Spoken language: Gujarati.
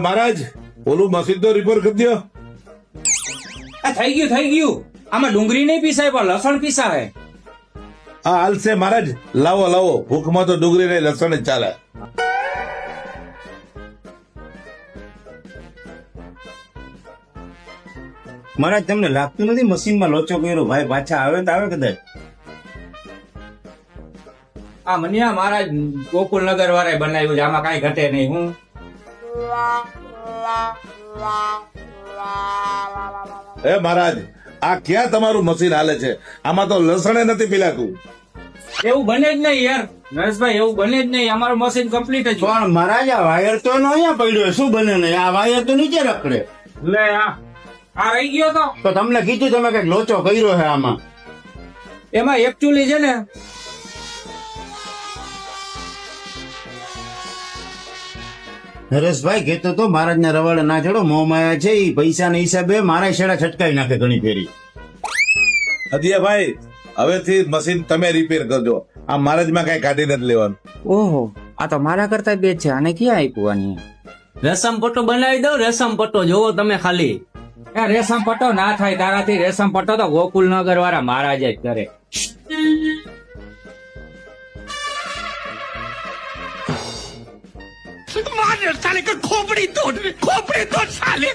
મહારાજ ઓલું મશીન તો રિપેર કરી દો. થઈ ગયું. આમાં ડુંગળી નહીં પીસાય પણ લસણ પીસાય. હા હાલશે મહારાજ, લાવો ભૂખમાં તો ડુંગળી ને લસણ જ ચાલે. મહારાજ તમને લાગતું નથી મશીનમાં લોચો કર્યો? ભાઈ પાછા આવે તો આવે કદાચ. આ મનિયા મહારાજ ગોકુલનગર વાળાએ બનાવ્યું છે, આમાં કઈ ઘટે નહીં. હું મહારાજ આ ક્યાં તમારું મશીન હાલે છે? આમાં તો લસણે નથી પીલાતું. એવું બને જ નહીં યાર નરેશભાઈ, એવું બને જ નહીં. અમારું મશીન કમ્પ્લીટ જ. પણ મહારાજ આ વાયર તો એનો અહીંયા પડ્યો, શું બને નહીં? આ વાયર તો નીચે રખડે. લે આ રહી ગયો તો તમને કીધું તમે કઈક લોચો કર્યો છે આમાં. એમાં એકચ્યુઅલી છે ને, નરેશભાઈ કહેતો તો મહારાજ ના રવાડે ના ચડો, મોહમાયા છે એ પૈસા ના હિસાબે મારા શેડા છટકાવી નાખે ઘણી ફેરી. હદિયાભાઈ હવેથી મશીન તમે રિપેર કરજો, આ મહારાજમાં કઈ કાઢી નથી લેવાનું. ઓહો આ તો મારા કરતા બે છે. આને ક્યાં આપ્યું? રેશમ પટ્ટો બનાવી દો. રેશમ પટ્ટો જોવો તમે ખાલી. રેશમ પટ્ટો ના થાય તારાથી. રેશમ પટ્ટો તો ગોકુલનગર વાળા મહારાજ જ કરે. मार साले का खोपड़ी तोड़ साले.